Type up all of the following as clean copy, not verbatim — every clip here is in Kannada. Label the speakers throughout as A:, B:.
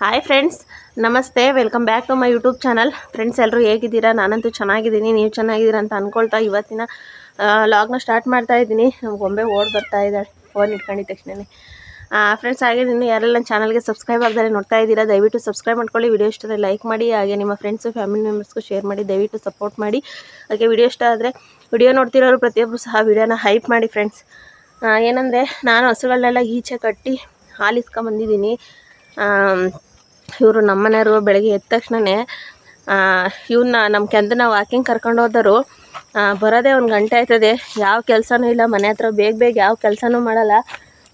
A: ಹಾಯ್ ಫ್ರೆಂಡ್ಸ್, ನಮಸ್ತೆ. Welcome back to my YouTube channel. Friends, ಎಲ್ಲರೂ ಹೇಗಿದ್ದೀರಾ? ನಾನಂತೂ ಚೆನ್ನಾಗಿದ್ದೀನಿ. ನೀವು ಚೆನ್ನಾಗಿದ್ದೀರಾ ಅಂತ ಅಂದ್ಕೊಳ್ತಾ ಇವತ್ತಿನ ಲಾಗ್ನ ಸ್ಟಾರ್ಟ್ ಮಾಡ್ತಾ ಇದ್ದೀನಿ. ಗೊಂಬೆ ಓಡ್ ಬರ್ತಾ ಇದ್ದಾಳೆ ಫೋನ್ ಇಟ್ಕೊಂಡಿದ್ದ ತಕ್ಷಣ. ಫ್ರೆಂಡ್ಸ್, ಹಾಗೆ ಇನ್ನು ಯಾರೆಲ್ಲ ನನ್ನ ಚಾನಲ್ಗೆ ಸಬ್ಸ್ಕ್ರೈಬ್ ಆಗದೆ ನೋಡ್ತಾ ಇದ್ದೀರಾ, ದಯವಿಟ್ಟು ಸಬ್ಸ್ಕ್ರೈಬ್ ಮಾಡ್ಕೊಳ್ಳಿ. ವಿಡಿಯೋ ಇಷ್ಟ ಆದರೆ ಲೈಕ್ ಮಾಡಿ, ಹಾಗೆ ನಿಮ್ಮ ಫ್ರೆಂಡ್ಸು ಫ್ಯಾಮಿಲಿ ಮೆಂಬರ್ಸ್ಗೂ ಶೇರ್ ಮಾಡಿ, ದಯವಿಟ್ಟು ಸಪೋರ್ಟ್ ಮಾಡಿ. ಹಾಗೆ ವಿಡಿಯೋ ಇಷ್ಟ ಆದರೆ ವಿಡಿಯೋ ನೋಡ್ತಿರೋರು ಪ್ರತಿಯೊಬ್ಬರು ಸಹ ವಿಡಿಯೋನ ಹೈಪ್ ಮಾಡಿ. ಫ್ರೆಂಡ್ಸ್, ಏನಂದರೆ ನಾನು ಹಸುಗಳನ್ನೆಲ್ಲ ಈಚೆ ಕಟ್ಟಿ ಹಾಲು ಇಸ್ಕೊಂಬಂದಿದ್ದೀನಿ. ಇವರು ನಮ್ಮ ಮನೆಯವರು ಬೆಳಗ್ಗೆ ಎದ್ದ ತಕ್ಷಣವೇ ಇವನ್ನ ನಮ್ಮ ಕೆಂದನ ವಾಕಿಂಗ್ ಕರ್ಕೊಂಡು ಹೋದರು. ಬರೋದೇ 1 ಗಂಟೆ ಆಯ್ತದೆ. ಯಾವ ಕೆಲಸನೂ ಇಲ್ಲ ಮನೆ ಹತ್ರ. ಬೇಗ ಯಾವ ಕೆಲಸನೂ ಮಾಡಲ್ಲ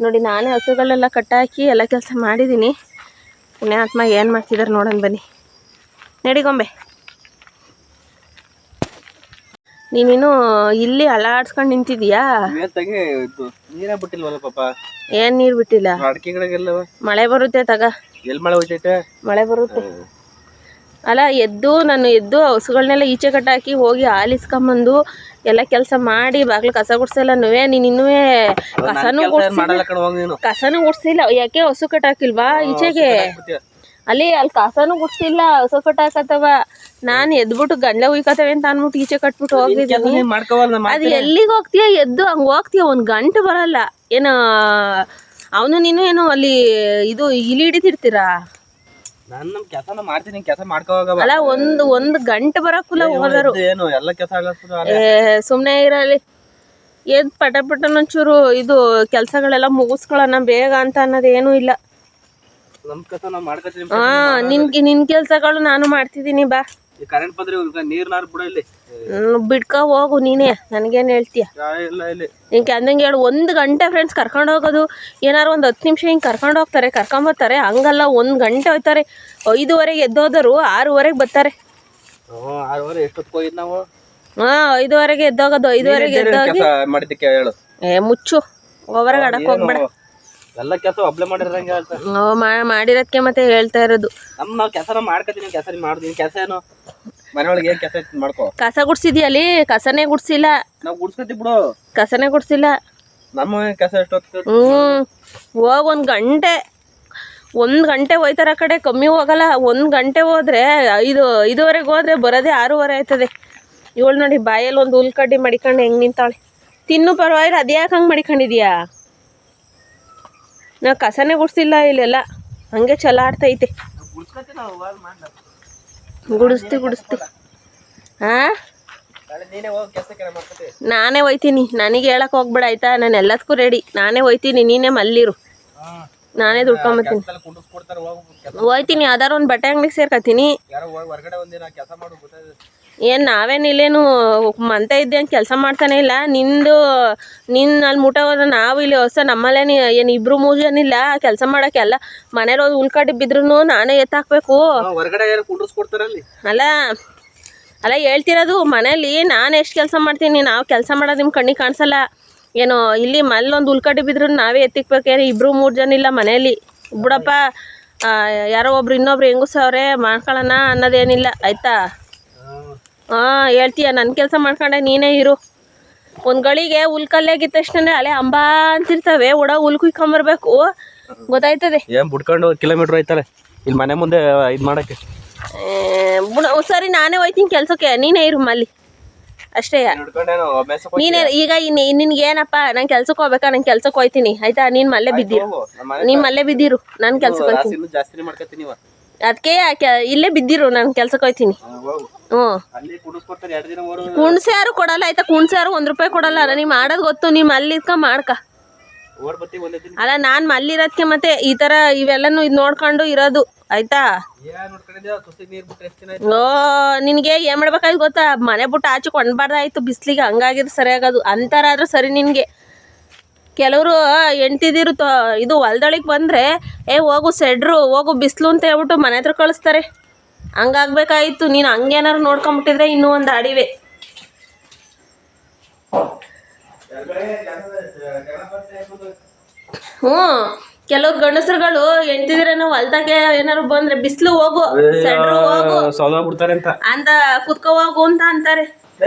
A: ನೋಡಿ. ನಾನೇ ಹಸುಗಳೆಲ್ಲ ಕಟ್ಟಾಕಿ ಎಲ್ಲ ಕೆಲಸ ಮಾಡಿದ್ದೀನಿ. ಪುಣ್ಯಾತ್ಮ ಏನು ಮಾಡ್ತಿದ್ದಾರೆ ನೋಡೋಣ ಬನ್ನಿ. ನಡಿಗೊಂಬೆ, ನೀನಿನ್ನು ಇಲ್ಲಿ ಅಲ್ಲಾಡ್ಸ್ಕೊಂಡು ನಿಂತಿದ್ಯಾ? ಏನು ನೀರು ಬಿಟ್ಟಿಲ್ಲ? ಮಳೆ ಬರುತ್ತೆ ತಗ. ಮಳೆ ಬರುತ್ತೆ ಅಲ್ಲ. ನಾನು ಎದ್ದು ಹಸುಗಳನ್ನೆಲ್ಲ ಈಚೆ ಕಟ್ಟಾಕಿ ಹೋಗಿ ಹಾಲಿಸ್ಕೊಂಬಂದು ಎಲ್ಲ ಕೆಲಸ ಮಾಡಿ ಬಾಗ್ಲು ಕಸ ಗುಡ್ಸಲ್ಲ. ನೀನು ಇನ್ನೂ ಕಸನೂ ಗುಡ್ಸಿಲ್ಲ. ಯಾಕೆ? ಹಸು ಕಟ್ಟಾಕಿಲ್ವಾ ಈಚೆಗೆ? ಅಲ್ಲಿ ಕಸನೂ ಗುಡ್ಸಿಲ್ಲ, ಹಸು ಕಟ್ಟಾಕತ್ತವ. ನಾನು ಎದ್ಬಿಟ್ಟು ಗಂಡ್ಲೆ ಉಯ್ಕತ್ತವೆ ಅಂತ ಅಂದ್ಬಿಟ್ಟು ಈಚೆ ಕಟ್ಬಿಟ್ಟು ಹೋಗಿದ್ದೀನಿ. ಅದು ಎಲ್ಲಿಗೆ ಹೋಗ್ತೀಯ? ಎದ್ದು ಹಂಗೆ ಹೋಗ್ತೀಯ, 1 ಗಂಟೆ ಬರಲ್ಲ. ಏನು ಅವನು ನೀನು ಏನು ಅಲ್ಲಿ ಇದು ಇಲಿ ಹಿಡಿತಿರ್ತೀರಾ? ಅಲ್ಲ, ಒಂದು ಗಂಟೆ ಬರಕ್ಕಲ್ಲ ಹೋದರು. ಸುಮ್ಮನೆ ಇರಲಿ. ಎದ್ ಪಟ ಒಂಚೂರು ಇದು ಕೆಲಸಗಳೆಲ್ಲ ಮುಗಿಸ್ಕೊಳ್ಳೋಣ ಬೇಗ ಅಂತ ಅನ್ನೋದೇನು ಇಲ್ಲ. ನಿನ್ ಕೆಲ್ಸಗಳು ನಾನು ಮಾಡ್ತಿದ್ದೀನಿ. ಬಾ, ಬಿಡ್ಕೊ ಹೋಗು ನೀನೇ. ನನಗೇನು ಹೇಳ್ತೀಯ? ನಿನ್ಗೆ ಅಂದಂಗೆ ಹೇಳು. 1 ಗಂಟೆ ಫ್ರೆಂಡ್ಸ್ ಕರ್ಕೊಂಡು ಹೋಗೋದು. ಏನಾರು ಒಂದು 10 ನಿಮಿಷ ಹಿಂಗೆ ಕರ್ಕೊಂಡು ಹೋಗ್ತಾರೆ, ಕರ್ಕೊಂಬರ್ತಾರೆ. ಹಂಗಲ್ಲ, 1 ಗಂಟೆ ಹೋಯ್ತಾರೆ. 5:30 ಎದ್ದೋದರು 6:00 ಬರ್ತಾರೆ. 5:00 ಎದ್ದೋಗೋದು. 5:00 ಎದ್ದೋಗಿ ಮುಚ್ಚು, ಹೊರಗೆ ಆಡಕ್ಕೆ ಹೋಗ್ಬೇಡ.
B: ಎಲ್ಲ ಕೆಲಸ ಒಬ್ಳೆ ಮಾಡಿರಂಗೆ
A: ಮಾಡಿರೋದಕ್ಕೆ ಮತ್ತೆ ಹೇಳ್ತಾ ಇರೋದು.
B: ನಾವು ಕೆಲಸ ಮಾಡ್ಕೊತೀನಿ, ಕೆಲಸ ಮಾಡ್ತೀನಿ. ಕೆಲಸ ಏನು ಮನೆಯೊಳಗೆ ಏನು ಕೆಲಸ ಮಾಡ್ಕೋ.
A: ಕಸ ಗುಡ್ಸಿದ್ಯಾ? ಅಲ್ಲಿ ಕಸನೇ ಗುಡ್ಸಿಲ್ಲ.
B: ನಾವು ಗುಡ್ಸ್ಕೊತೀವಿ ಬಿಡು.
A: ಕಸನೇ ಗುಡ್ಸಿಲ್ಲ.
B: ನಮ್ಮ ಕೆಲಸ ಎಷ್ಟೊತ್ತು?
A: ಹೋಗ್ 1 ಗಂಟೆ. 1 ಗಂಟೆ ಹೋಯ್ತಾರ. ಆ ಕಡೆ ಕಮ್ಮಿ ಹೋಗಲ್ಲ. 1 ಗಂಟೆ ಹೋದ್ರೆ 5:30 ಹೋದ್ರೆ ಬರೋದೇ 6:30 ಆಯ್ತದೆ. ಇವಳು ನೋಡಿ ಬಾಯಲ್ಲಿ ಒಂದು ಹುಲ್ಕಡ್ಡಿ ಮಡಿಕೊಂಡು ಹೆಂಗೆ ನಿಂತಾಳೆ. ತಿನ್ನು ಪರವಾಗಿಲ್ಲ, ಅದ್ಯಾಕೆ ಹಂಗೆ ಮಡಿಕೊಂಡಿದ್ಯಾ? ನಾವು ಕಸನೇ ಗುಡ್ಸಿಲ್ಲ ಇಲ್ಲೆಲ್ಲ. ಹಂಗೆ ಚಲ ಆಡ್ತೈತೆ. ಗುಡಿಸ್ತಿ ಹಾಂ, ನಾನೇ ಹೋಯ್ತೀನಿ. ನನಗೆ ಹೇಳಕ್ಕೆ ಹೋಗ್ಬೇಡ ಆಯ್ತಾ? ನಾನು ಎಲ್ಲದಕ್ಕೂ ರೆಡಿ. ನಾನೇ ಹೋಯ್ತೀನಿ, ನೀನೇ ಮಲ್ಲಿರು. ನಾನೇ ದುಡ್ಕೊಂಬತ್ತೀನಿ. ಹೋಯ್ತೀನಿ. ಯಾವ್ದಾರು ಒಂದು ಬಟ್ಟೆ ಅಂಗಡಿಗೆ ಸೇರ್ಕೊತೀನಿ. ಏನು ನಾವೇನಿಲ್ಲೇನು ಮಂತ ಇದ್ದೆ ಅಂತ ಕೆಲಸ ಮಾಡ್ತಾನೆ ಇಲ್ಲ. ನೀನು ಅಲ್ಲಿ ಮುಟ ಹೋದ್ರೆ ನಾವು ಇಲ್ಲಿ ಹೊಸ ನಮ್ಮಲ್ಲೇನು ಏನು 2-3 ಜನ ಇಲ್ಲ ಕೆಲಸ ಮಾಡೋಕ್ಕೆ. ಎಲ್ಲ ಮನೇಲಿ ಹೋಗಿ ಉಳ್ಕಡ್ಡಿ ಬಿದ್ರೂ ನಾನೇ ಎತ್ತಾಕಬೇಕು. ಅಲ್ಲ ಹೇಳ್ತಿರೋದು. ಮನೇಲಿ ನಾನು ಎಷ್ಟು ಕೆಲಸ ಮಾಡ್ತೀನಿ. ನಾವು ಕೆಲಸ ಮಾಡೋದು ನಿಮ್ಮ ಕಣ್ಣಿಗೆ ಕಾಣಿಸಲ್ಲ ಏನೋ. ಇಲ್ಲಿ ಮಲ್ಲೊಂದು ಉಳ್ಕಡ್ಡಿ ಬಿದ್ರೂ ನಾವೇ ಎತ್ತಿಕ್ಬೇಕೇನು. 2-3 ಜನ ಇಲ್ಲ ಮನೇಲಿ. ಬಿಡಪ್ಪ, ಯಾರೋ ಒಬ್ರು ಇನ್ನೊಬ್ರು ಹೆಂಗಸವ್ರೆ ಮಾಡ್ಕೊಳ್ಳೋಣ ಅನ್ನೋದೇನಿಲ್ಲ ಆಯ್ತಾ? ಹೇಳ್ತೀಯ? ನನ್ನ ಕೆಲಸ ಮಾಡ್ಕೊಂಡೆ ನೀನೇ ಇರು. ಒಂದು ಗಳಿಗೆ ಹುಲ್ಕಲ್ಲಾಗಿದ್ದ ತಕ್ಷಣ ಅಲ್ಲೇ ಅಂಬಾ ಅಂತಿರ್ತವೆ. ಹುಲ್ ಕುಯ್ಕೊಂಬರ್ಬೇಕು, ಗೊತ್ತಾಯ್ತದೆ.
B: ಬಿಡ್ಕೊಂಡು ಕಿಲೋಮೀಟರ್ ಐತಲ್ಲ ಇಲ್ಲಿ ಮನೆ ಮುಂದೆ ಇದು ಮಾಡಕ್ಕೆ.
A: ಸರಿ, ನಾನೇ ಹೋಯ್ತೀನಿ ಕೆಲಸಕ್ಕೆ. ನೀನೇ ಇರು ಮಲ್ಲಿ ಅಷ್ಟೇ. ನೀನೇ ಈಗ ನಿನ್ಗೇನಪ್ಪ? ನಾನು ಕೆಲ್ಸಕ್ಕೆ ಹೋಗ್ಬೇಕಾ? ನಾನು ಕೆಲ್ಸಕ್ಕೆ ಹೋಯ್ತೀನಿ ಆಯ್ತಾ? ನೀನು ಮಲ್ಲೇ ಬಿದ್ದಿರು. ನಾನು ಕೆಲ್ಸಕ್ಕೆ ಹೋಯ್ತೀನಿ. ಅದಕ್ಕೆ ಇಲ್ಲೇ ಬಿದ್ದಿರು. ನಾನು ಕೆಲ್ಸಕ್ಕೆ ಹೋಯ್ತೀನಿ. ಕುಣ್ಸೆ ಯಾರು ಕೊಡಲ್ಲ ಆಯ್ತಾ? ಕುಣ್ಸೆ ಯಾರು 1 ರೂಪಾಯಿ ಕೊಡಲ್ಲ. ನನಗೆ ಮಾಡೋದು ಗೊತ್ತು. ನೀವು ಮಲ್ಲಿದ್ಕ ಮಾಡ್ಕ. ಅಲ್ಲ, ನಾನು ಮಲ್ಲಿರೋದಕ್ಕೆ ಮತ್ತೆ ಈ ಥರ ಇವೆಲ್ಲನೂ ಇದು ನೋಡ್ಕೊಂಡು ಇರೋದು ಆಯ್ತಾ? ನಿನಗೆ ಏನು ಮಾಡ್ಬೇಕಾಯ್ತು ಗೊತ್ತಾ? ಮನೆ ಬಿಟ್ಟು ಆಚೆ ಕೊಂಡ್ಬಾರ್ದಾಯ್ತು ಬಿಸ್ಲಿಗೆ. ಹಂಗಾಗಿದ್ರೆ ಸರಿಯಾಗೋದು. ಅಂತಾರಾದ್ರೂ ಸರಿ ನಿನಗೆ. ಕೆಲವರು ಹೆಂಡ್ತಿದಿರು ಇದು ಹೊಲ್ದೊಳಗೆ ಬಂದರೆ ಹೋಗು ಸೆಡ್ರು, ಹೋಗು ಬಿಸಿಲು ಅಂತ ಹೇಳ್ಬಿಟ್ಟು ಮನೆ ಹತ್ರ ಕಳಿಸ್ತಾರೆ. ಹಂಗಾಗ್ಬೇಕಾಯ್ತು. ನೀನು ಹಂಗೇನಾರು ನೋಡ್ಕೊಂಬಿಟ್ಟಿದ್ರೆ ಇನ್ನೂ ಒಂದು ಅಡಿವೆ. ಕೆಲವ್ರು ಗಂಡಸರುಗಳು ಹೆಂಡ್ತಿದಿರೇನೋ ಹೊಲ್ದಾಗೆ ಏನಾರು ಬಂದ್ರೆ ಬಿಸಿಲು ಹೋಗು ಸೆಡ್ರು ಹೋಗು ಅಂತ ಕುತ್ಕೋ ಹೋಗು ಅಂತ ಅಂತಾರೆ.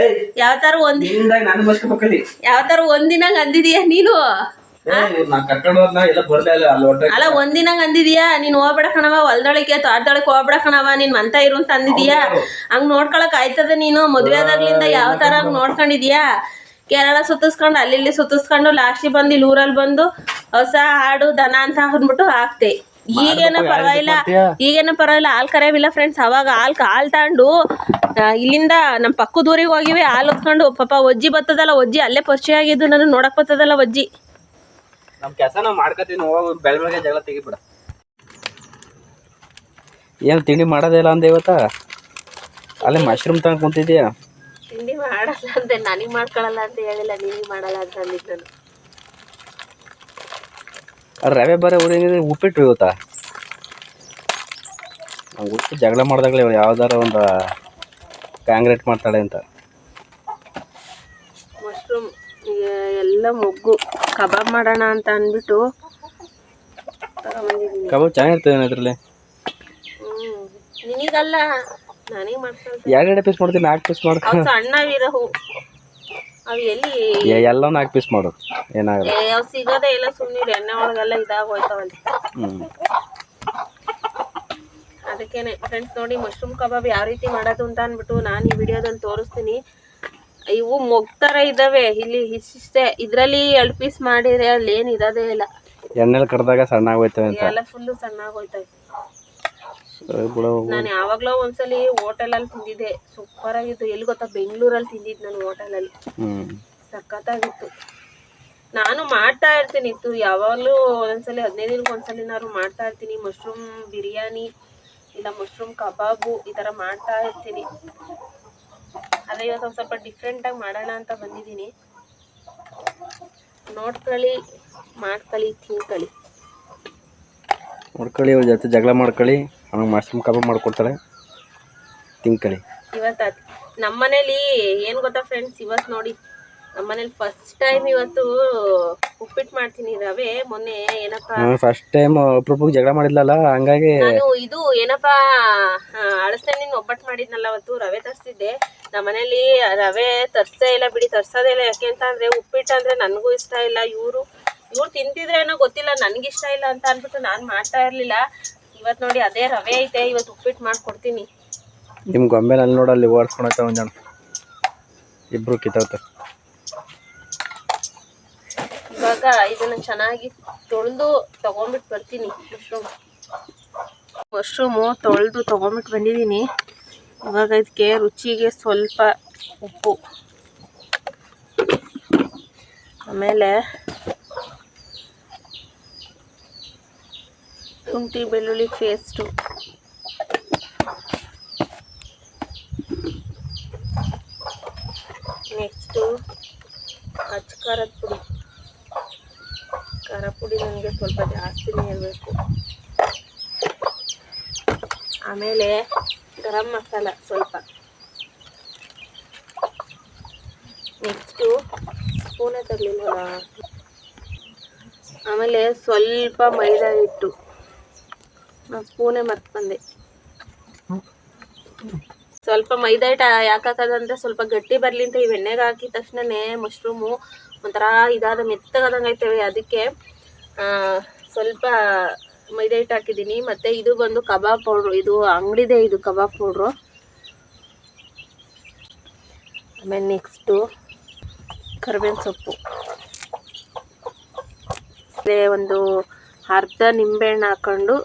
A: ಯಾವತ್ತಾರು ಒಂದಿನ ಅಂದಿದೀಯ ನೀನು?
B: ನಾ ಕರ್ಕೊಂಡು ಹೋದ್ನ ಎಲ್ಲ ಬರ್ಲೇ ಇಲ್ಲ ಅಲ್ಲಿ ಹೊರಟ
A: ಅಲ್ಲ ಒಂದಿನಾಗ ಅಂದಿದ್ಯಾ ನೀನ್ ಹೋಗ್ಬೇಡ ಕಣವ ಹೊಲ್ದೊಳಗೆ ತೋಟದೊಳಗೆ ಹೋಗ್ಬೇಡ ಕಣವ ನೀನ್ ಮಂತ ಇರು ಅಂತ ಅಂದಿದ್ಯಾ. ಹಂಗ್ ನೋಡ್ಕೊಳಕ್ ಆಯ್ತದ ನೀನು ಮದ್ವೆ ಆದಾಗ್ಲಿಂದ ಯಾವ ತರ ಹಂಗ್ ನೋಡ್ಕೊಂಡಿದ್ಯಾ. ಕೇರಳ ಸುತ್ತಿಸ್ಕೊಂಡು ಅಲ್ಲಿ ಸುತ್ತಿಸ್ಕೊಂಡು ಲಾಸ್ಟಿಗೆ ಬಂದು ಇಲ್ಲಿ ಊರಲ್ಲಿ ಬಂದು ಹೊಸ ಹಾಡು ದನ ಅಂತ ಅಂದ್ಬಿಟ್ಟು ಹಾಕ್ತೆ. ಈಗೇನೋ ಪರವಾಗಿಲ್ಲ ಹಾಲು ಕರೆಯವಿಲ್ಲ ಫ್ರೆಂಡ್ಸ್. ಅವಾಗ ಹಾಲು ತಗೊಂಡು ಇಲ್ಲಿಂದ ನಮ್ಮ ಪಕ್ಕದ ಊರಿಗೆ ಹೋಗಿವಿ ಹಾಲು ಹೊತ್ಕೊಂಡು ಪಾಪ ಒಜ್ಜಿ ಬರ್ತದಲ್ಲ ಒಜ್ಜಿ ಅಲ್ಲೇ ಪರಿಚಯ ಆಗಿದ್ದು ನನಗೆ ನೋಡಕ್ ಬರ್ತದಲ್ಲ ಒಜ್ಜಿ.
B: ನಮ್ ಕೆಲಸ ನಾವು ಮಾಡ್ಕೊತೀವಿ ಹೋಗಿ ಬೆಳಗ್ಗೆ ಜಗಳ ತೆಗಿಬಿಡ. ಏನು ತಿಂಡಿ ಮಾಡೋದೇ ಇಲ್ಲ ಅಂದೆ ಇವತ್ತ ಅಲ್ಲೇ ಮಶ್ರೂಮ್ ತಗೊಂಡು ಕುಂತಿದ್ಯಾ.
A: ತಿಂಡಿ ಮಾಡಲ್ಲ ಅಂತೆ ನನಗೆ ಮಾಡ್ಕೊಳಲ್ಲ ಅಂತ ಹೇಳಿಲ್ಲ ನಿನಗೆ ಮಾಡಲ್ಲ ಅಂತ ಅಂದಿದ್ದು ನಾನು.
B: ರವೆ ಬರೀ ಊರಿಗೆ ಉಪ್ಪಿಟ್ಟು ಇವತ್ತಾ ನಂಗೆ ಉಪ್ಪು ಜಗಳ ಮಾಡ್ದಾಗಲೇ ಯಾವ್ದಾರ ಒಂದು ಕಾಂಕ್ರೀಟ್ ಮಾಡ್ತಾಳೆ ಅಂತ.
A: ಮಶ್ರೂಮ್ ಎಲ್ಲ ಮೊಗ್ಗು ಕಬಾಬ್ ಮಾಡೋಣ ಅಂತ ಅಂದ್ಬಿಟ್ಟು
B: ಕಬಾಬ್ ಚೆನ್ನಾಗಿರ್ತದೆ ಅದರಲ್ಲಿ.
A: ನಿನಗಲ್ಲ ನನಗೆ ಮಾಡ್ಕೊಳ್ತೀನಿ.
B: 2 ಪೀಸ್ ಮಾಡ್ತೀನಿ 4 ಪೀಸ್ ಮಾಡ್ತೀನಿ.
A: ಸಣ್ಣವಿರವು ಅವು ಎಲ್ಲಿ
B: ಎಲ್ಲ 4 ಪೀಸ್ ಮಾಡು ಏನಾಗಲ್ಲ.
A: ಅವು ಸಿಗೋದೇ ಇಲ್ಲ ಸುಮ್ಮನೆ ಎಣ್ಣೆ ಒಳಗೆಲ್ಲ ಇದಾಗೋಯ್ತವಲ್ಲಿ. ಅದಕ್ಕೇನೆ ಫ್ರೆಂಡ್ಸ್ ನೋಡಿ ಮಶ್ರೂಮ್ ಕಬಾಬ್ ಯಾವ ರೀತಿ ಮಾಡೋದು ಅಂತ ಅಂದ್ಬಿಟ್ಟು ನಾನು ಈ ವಿಡಿಯೋದಲ್ಲಿ ತೋರಿಸ್ತೀನಿ. ಇವು ಮೊಗ್ತರ ಇದ್ದಾವೆ ಇಲ್ಲಿ ಇಷ್ಟೇ. ಇದರಲ್ಲಿ 2 ಪೀಸ್ ಮಾಡಿದ್ರೆ ಅಲ್ಲಿ ಏನು ಇರೋದೇ ಇಲ್ಲ.
B: ಎಣ್ಣೆಲಿ ಕಡ್ದಾಗ ಸಣ್ಣ ಆಗೋಯ್ತವೆ ಅಂತ
A: ಎಲ್ಲ ಫುಲ್ಲು ಸಣ್ಣ ಆಗೋಯ್ತವೆ. ನಾನು ಯಾವಾಗಲೂ ಒಂದ್ಸಲಿ ಹೋಟೆಲಲ್ಲಿ ತಿಂದಿದ್ದೆ ಸೂಪರ್ ಆಗಿತ್ತು. ಎಲ್ಲಿ ಗೊತ್ತಾ ಬೆಂಗಳೂರಲ್ಲಿ ತಿಂದಿದ್ದು ನಾನು ಹೋಟೆಲಲ್ಲಿ ಸಖತ್ತಾಗಿತ್ತು. ನಾನು ಮಾಡ್ತಾ ಇರ್ತೀನಿ ಇತ್ತು ಯಾವಾಗಲೂ ಒಂದೊಂದ್ಸಲಿ 15 ದಿನಕ್ಕೆ ಒಂದ್ಸಲಿನಾದ್ರು ಮಾಡ್ತಾ ಇರ್ತೀನಿ. ಮಶ್ರೂಮ್ ಬಿರಿಯಾನಿ ಇಲ್ಲ ಮಶ್ರೂಮ್ ಕಬಾಬು ಈ ಥರ ಮಾಡ್ತಾ ಇರ್ತೀನಿ. ಅದೇ ಇವತ್ತು ಒಂದು ಸ್ವಲ್ಪ ಡಿಫ್ರೆಂಟಾಗಿ ಮಾಡೋಣ ಅಂತ ಬಂದಿದ್ದೀನಿ. ನೋಡ್ಕೊಳ್ಳಿ ಮಾಡ್ಕೊಳ್ಳಿ ತಿನ್ಕೊಳ್ಳಿ.
B: ನೋಡ್ಕೊಳ್ಳಿ ಅವ್ರ ಜೊತೆ ಜಗಳ ಮಾಡ್ಕೊಳ್ಳಿ ಆಮೇಲೆ ಮಶ್ರೂಮ್ ಕಬಾಬ್ ಮಾಡ್ಕೊಡ್ತಾರೆ ತಿನ್ಕೊಳ್ಳಿ.
A: ಇವತ್ತು ನಮ್ಮನೇಲಿ ಏನು ಗೊತ್ತಾ ಫ್ರೆಂಡ್ಸ್, ಇವತ್ತು ನೋಡಿ ನಮ್ಮನೇಲಿ ಫಸ್ಟ್ ಟೈಮ್ ಇವತ್ತು ಉಪ್ಪಿಟ್ಟು ಮಾಡ್ತೀನಿ. ರವೆ ಮೊನ್ನೆ ಏನಪ್ಪ
B: ಫಸ್ಟ್ ಟೈಮ್ ಒಬ್ರೊಬ್ರಿಗೆ ಜಗಳ ಮಾಡಿದ್ಲಲ್ಲ ಹಂಗಾಗಿ
A: ನಾನು ಇದು ಏನಪ್ಪ ಅಳಸೆಹಣ್ಣಿನ ಒಬ್ಬಟ್ಟು ಮಾಡಿದ್ನಲ್ಲ ಅವತ್ತು ರವೆ ತರಿಸಿದ್ದೆ. ನಮ್ಮನೇಲಿ ರವೆ ತರಿಸೇ ಇಲ್ಲ ಬಿಡಿ, ತರ್ಸೋದೇ ಇಲ್ಲ. ಯಾಕೆ ಅಂತ ಅಂದರೆ ಉಪ್ಪಿಟ್ಟು ಅಂದರೆ ನನಗೂ ಇಷ್ಟ ಇಲ್ಲ. ಇವ್ರು ತಿಂತಿದ್ರೆ ಏನೋ ಗೊತ್ತಿಲ್ಲ ನನಗಿಷ್ಟ ಇಲ್ಲ ಅಂತ ಅಂದ್ಬಿಟ್ಟು ನಾನು ಮಾಡ್ತಾ ಇರಲಿಲ್ಲ. ಇವತ್ತು ನೋಡಿ ಅದೇ ರವೆ ಐತೆ, ಇವತ್ತು ಉಪ್ಪಿಟ್ಟು ಮಾಡಿಕೊಡ್ತೀನಿ.
B: ನಿಮ್ಮ ಗೊಂಬೆನಲ್ಲಿ ನೋಡಲ್ಲಿ ಓಡಿಸ್ಕೊಳತ್ತ ಒಂದು ಜನ ಇಬ್ರು ಕಿತ್ತವ್ತೆ.
A: ಇವಾಗ ಇದನ್ನು ಚೆನ್ನಾಗಿ ತೊಳೆದು ತೊಗೊಂಬಿಟ್ಟು ಬರ್ತೀನಿ. ಮಶ್ರೂಮು ತೊಳೆದು ತೊಗೊಂಬಿಟ್ಟು ಬಂದಿದ್ದೀನಿ. ಇವಾಗ ಇದಕ್ಕೆ ರುಚಿಗೆ ಸ್ವಲ್ಪ ಉಪ್ಪು, ಆಮೇಲೆ ಶುಂಠಿ ಬೆಳ್ಳುಳ್ಳಿ ಪೇಸ್ಟು, ನೆಕ್ಸ್ಟು ಅಚ್ಚ ಖಾರದ ಪುಡಿ. ಖಾರ ಪುಡಿ ನನಗೆ ಸ್ವಲ್ಪ ಜಾಸ್ತಿನೇ ಇರಬೇಕು. ಆಮೇಲೆ ಗರಂ ಮಸಾಲ ಸ್ವಲ್ಪ. ನೆಕ್ಸ್ಟು ಸ್ಪೂನೇ ತರಲಿಲ್ಲ. ಆಮೇಲೆ ಸ್ವಲ್ಪ ಮೈದಾ ಹಿಟ್ಟು. ನಾನು ಸ್ಪೂನೇ ಮರ್ತು ಬಂದೆ. ಸ್ವಲ್ಪ ಮೈದಾ ಹಿಟ್ಟು ಯಾಕೆ ಹಾಕೋದಂದರೆ ಸ್ವಲ್ಪ ಗಟ್ಟಿ ಬರಲಿ ಅಂತ. ಈ ಎಣ್ಣೆಗೆ ಹಾಕಿದ ತಕ್ಷಣವೇ ಮಶ್ರೂಮು ಒಂಥರ ಇದಾದ ಮೆತ್ತಗಾದಂಗೆ ಆಯ್ತವೆ. ಅದಕ್ಕೆ ಸ್ವಲ್ಪ ಮೈದಾ ಹಿಟ್ಟು ಹಾಕಿದ್ದೀನಿ. ಮತ್ತು ಇದು ಬಂದು ಕಬಾಬ್ ಪೌಡ್ರು, ಇದು ಅಂಗಡಿದೆ ಇದು ಕಬಾಬ್ ಪೌಡ್ರು. ಆಮೇಲೆ ನೆಕ್ಸ್ಟು ಕರಿಬೇವಿನ ಸೊಪ್ಪು, ಒಂದು ಅರ್ಧ ನಿಂಬೆಹಣ್ಣು ಹಾಕ್ಕೊಂಡು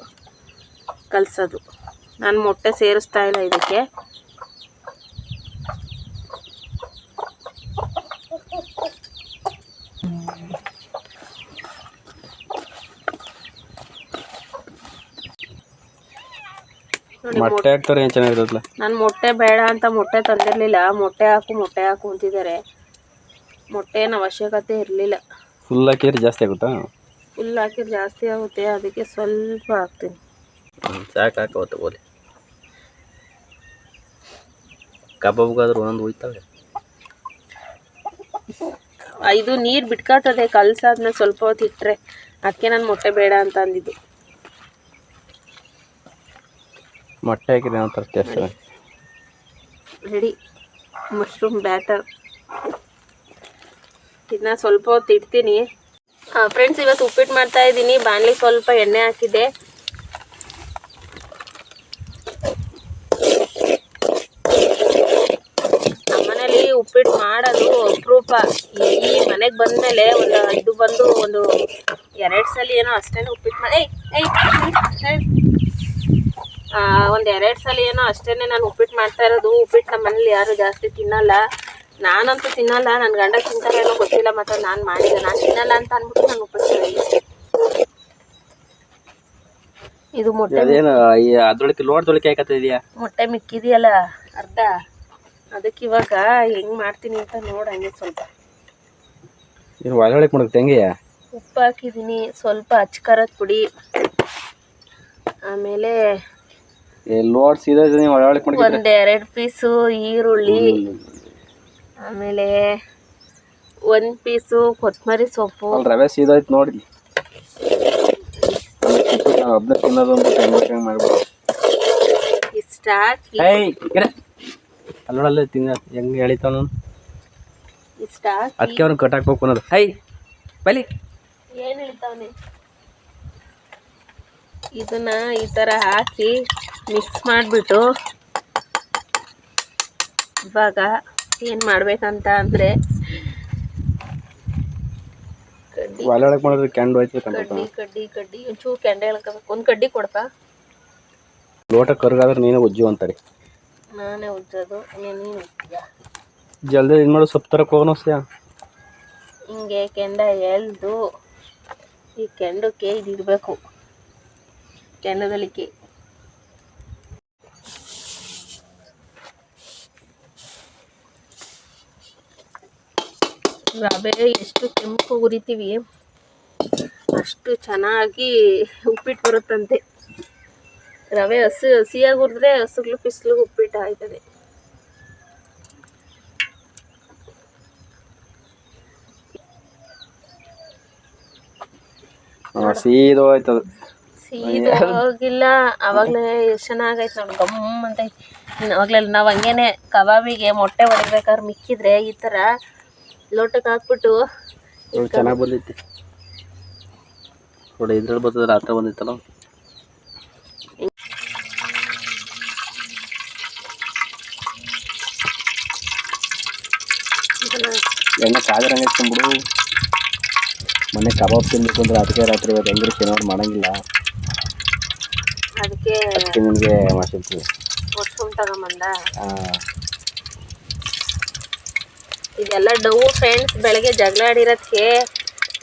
A: ಕಲಸೋದು. ನಾನು ಮೊಟ್ಟೆ ಸೇರಿಸ್ತಾ ಇಲ್ಲ ಇದಕ್ಕೆ.
B: ಮೊಟ್ಟೆ ಹಾಕ್ತಾರೆ ಏನು ಚೆನ್ನಾಗಿರುತ್ತಲ್ಲ.
A: ನಾನು ಮೊಟ್ಟೆ ಬೇಡ ಅಂತ ಮೊಟ್ಟೆ ತಂದಿರಲಿಲ್ಲ. ಮೊಟ್ಟೆ ಹಾಕು ಅಂತಿದ್ದಾರೆ. ಮೊಟ್ಟೆನ ಅವಶ್ಯಕತೆ ಇರಲಿಲ್ಲ.
B: ಫುಲ್ ಹಾಕಿದ್ರೆ ಜಾಸ್ತಿ ಆಗುತ್ತಾ?
A: ಫುಲ್ ಹಾಕಿದ್ರೆ ಜಾಸ್ತಿ ಆಗುತ್ತೆ, ಅದಕ್ಕೆ ಸ್ವಲ್ಪ ಹಾಕ್ತೀನಿ.
B: ಸಾಕು ಹಾಕೋತ್ತೆ ಬೋಲಿ. ಕಬಾಬ್ಗಾದ್ರೂ ಒಂದೊಂದು ಹೋಯ್ತವೆ.
A: ಇದು ನೀರು ಬಿಟ್ಕೊತದೆ ಕಲಸಾದ್ಮೇಲೆ ಸ್ವಲ್ಪ ಹೊತ್ತು ಇಟ್ಟರೆ. ಅದಕ್ಕೆ ನಾನು ಮೊಟ್ಟೆ ಬೇಡ ಅಂತ ಅಂದಿದ್ದು.
B: ಮೊಟ್ಟೆ ಹಾಕಿದ್ರೆ ಯಾವ ಥರ ಟೇಸ್ಟ್?
A: Ready mushroom batter. ಇದನ್ನ ಸ್ವಲ್ಪ ಹೊತ್ತು ಇಡ್ತೀನಿ. ಫ್ರೆಂಡ್ಸ್, ಇವತ್ತು ಉಪ್ಪಿಟ್ಟು ಮಾಡ್ತಾ ಇದ್ದೀನಿ. ಬಾಣಲಿ ಸ್ವಲ್ಪ ಎಣ್ಣೆ ಹಾಕಿದ್ದೆ. ನಮ್ಮನೇಲಿ ಉಪ್ಪಿಟ್ಟು ಮಾಡೋದು ಅಪರೂಪ. ಈ ಮನೆಗೆ ಬಂದಮೇಲೆ ಇದು ಬಂದು ಒಂದು 2 ಸಲ ಏನೋ ಅಷ್ಟೇ ಉಪ್ಪಿಟ್ಟು ಮಾಡಿ ಒಂದು 2 ಸಲ ಏನೋ ಅಷ್ಟೇ ನಾನು ಉಪ್ಪಿಟ್ಟು ಮಾಡ್ತಾ ಇರೋದು. ಉಪ್ಪಿಟ್ಟು ನಮ್ಮ ಮನೇಲಿ ಯಾರು ಜಾಸ್ತಿ ತಿನ್ನಲ್ಲ. ನಾನಂತೂ ತಿನ್ನಲ್ಲ, ನನ್ನ ಗಂಡ ತಿಂತಾರೇನೋ ಗೊತ್ತಿಲ್ಲ. ಮತ್ತು ನಾನು ಮಾಡಿದೆ, ನಾನು ತಿನ್ನಲ್ಲ ಅಂತ ಅಂದ್ಬಿಟ್ಟು ನಾನು ಉಪ್ಪಿಟ್ಟು. ಇದು ಮೊಟ್ಟೆ
B: ಅದ್ರೊಳಗೆ ಲೋಡ್ ತೊಳಿಕೆ ಹಾಕತ್ತಿದ್ಯಾ?
A: ಮೊಟ್ಟೆ ಮಿಕ್ಕಿದೆಯಲ್ಲ ಅರ್ಧ, ಅದಕ್ಕೆ ಇವಾಗ ಹೆಂಗೆ ಮಾಡ್ತೀನಿ ಅಂತ ನೋಡಂಗೆ. ಸ್ವಲ್ಪ
B: ಒಳಗೆ ಮಾಡಕ್ಕೆ ಹೆಂಗೆಯಾ?
A: ಉಪ್ಪು ಹಾಕಿದ್ದೀನಿ, ಸ್ವಲ್ಪ ಅಚ್ಕಾರದ ಪುಡಿ, ಆಮೇಲೆ
B: ಲೋಡ್ ಸೀದಾ
A: ಒಂದು 2 ಪೀಸು ಈರುಳ್ಳಿ, ಆಮೇಲೆ 1 ಪೀಸು ಕೊತ್ತಂಬರಿ ಸೊಪ್ಪು.
B: ರವೆ ಸೀದೋಯ್ತು ನೋಡಿ. ಒಬ್ಬನೇ ತಿನ್ನೋದು ಮಾಡ್ಬೋದು.
A: ಇಷ್ಟ ಹಾಕಿ
B: ಅಲ್ಲೊಳಲ್ಲೇ ತಿನ್ನ ಹೆಂಗೆ ಹೇಳಿತಾವ ನಾನು.
A: ಇಷ್ಟ ಹಾಕಿ
B: ಅದಕ್ಕೆ ಅವ್ರನ್ನ ಕಟ್ ಹಾಕ್ಬೇಕು ಅನ್ನೋದು. ಬಲಿ
A: ಏನು ಹೇಳ್ತಾವನೆ. ಇದನ್ನ ಈ ಥರ ಹಾಕಿ ಮಿಕ್ಸ್ ಮಾಡಿಬಿಟ್ಟು ಇವಾಗ ಏನು ಮಾಡ್ಬೇಕಂತ ಅಂದರೆ
B: ಒಳಗೆ ಮಾಡಿದ್ರೆ ಕ್ಯಾಂಡ್ ಹೋಯ್ತು.
A: ಕಡ್ಡಿ ಒಂಚೂರು ಕೆಂಡೆ ಹೇಳ್ಕೋಬೇಕು. ಒಂದು ಕಡ್ಡಿ ಕೊಡಪ್ಪ.
B: ಲೋಟ ಕರ್ಗಾದ್ರೆ ನೀನೇ ಉಜ್ಜು ಅಂತಾರೆ.
A: ನಾನೇ ಉಜ್ಜೋದು, ನೀನು ಉಜ್ಜ.
B: ಜಲ್ದಿ ಇದು ಮಾಡೋ ಸೊಪ್ಪು ತರಕ್ಕೆ ಹೋಗೋಣ.
A: ಹಿಂಗೆ ಕೆಂಡ ಎಳ್ದು ಈ ಕೆಂಡಕ್ಕೆ ಇದಿರಬೇಕು, ಕೆಂಡದಲಿಕ್ಕೆ. ರವೆ ಎಷ್ಟು ಕೆಂಪು ಹುರಿತೀವಿ ಅಷ್ಟು ಚೆನ್ನಾಗಿ ಉಪ್ಪಿಟ್ಟು ಬರುತ್ತಂತೆ. ರವೆ ಹಸಿಯಾಗಿ ಹುರಿದ್ರೆ ಹಸುಗ್ಲು ಪಿಸ್ಲು ಉಪ್ಪಿಟ್ಟು ಆಯ್ತದೆ. ಸೀದೋಗಿಲ್ಲ, ಅವಾಗಲೇ ಎಷ್ಟು ಚೆನ್ನಾಗೈತೆ ನೋಡಿ, ಗಮ್ ಅಂತ ಐತಿ. ಅವಾಗಲೇ ನಾವು ಹಂಗೇನೆ ಕಬಾಬಿಗೆ ಮೊಟ್ಟೆ ಹೊಡಿಬೇಕಾದ್ರೆ ಮಿಕ್ಕಿದ್ರೆ ಈ ಥರ ಲೋಟಕ್ಕೆ ಹಾಕ್ಬಿಟ್ಟು
B: ಚೆನ್ನಾಗಿ ಬಂದೈತಿ ನೋಡಿ. ಇದ್ರಲ್ಲಿ ಬರ್ತದೆ, ರಾತ್ರಿ ಬಂದಿತ್ತಲ್ಲ. ಎಣ್ಣೆ ಕಾದ್ರಂಗೆ ಇಟ್ಕೊಂಡ್ಬಿಡು. ಮೊನ್ನೆ ಕಬಾಬ್ ತಿನ್ಬೇಕು ಅಂದ್ರೆ ಅದಕ್ಕೆ ರಾತ್ರಿ ಇವತ್ತು ಹೆಂಗಿರು ಶನಿವಾರ ಮಾಡಂಗಿಲ್ಲ,
A: ಅದಕ್ಕೆ
B: ನಿಮಗೆ ಮಾಡ್ಸಿರ್ತೀವಿ.
A: ತಗೊಂಬಂದ ಇದೆಲ್ಲ ಡವು ಫ್ರೆಂಡ್ಸ್. ಬೆಳಗ್ಗೆ ಜಗಳ ಆಡಿರೋದಕ್ಕೆ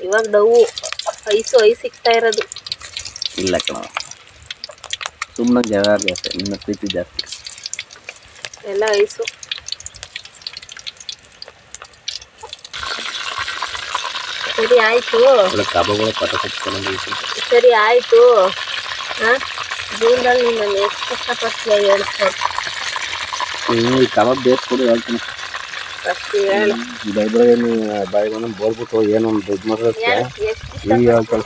A: ಇವಾಗ ಡವು ಐಸು ಸಿಗ್ತಾ ಇರೋದು.
B: ಇಲ್ಲ ಕಣ, ಸುಮ್ಮನೆ ಜಗಳ ಜಾಸ್ತಿ, ನಿನ್ನ ಪ್ರೀತಿ ಜಾಸ್ತಿ.
A: ಎಲ್ಲ ಐಸು. ಸರಿ ಆಯಿತು, ಸರಿ ಆಯಿತು. ಜೀವನದಲ್ಲಿ ನೀನು ಎಷ್ಟು ಕಷ್ಟಪಡ್ತೀಯ ಹೇಳ್ತಾರೆ.
B: ಈ ಕಬಾಬ್ ಬೇಯಿಸ್ಕೊಡು ಹೇಳ್ತೀನಿ.
A: ಫಸ್ಟ್ ಹೇಳು.
B: ಬೈಬಳೇನು ಬಾಯಿ ಬಂದು ಬೋಲ್ಬಿಟ್ಟು ಏನೊಂದು ಇದು ಮಾಡೋದಕ್ಕೆ ಈಗ ಹೇಳ್ತಾಳೆ.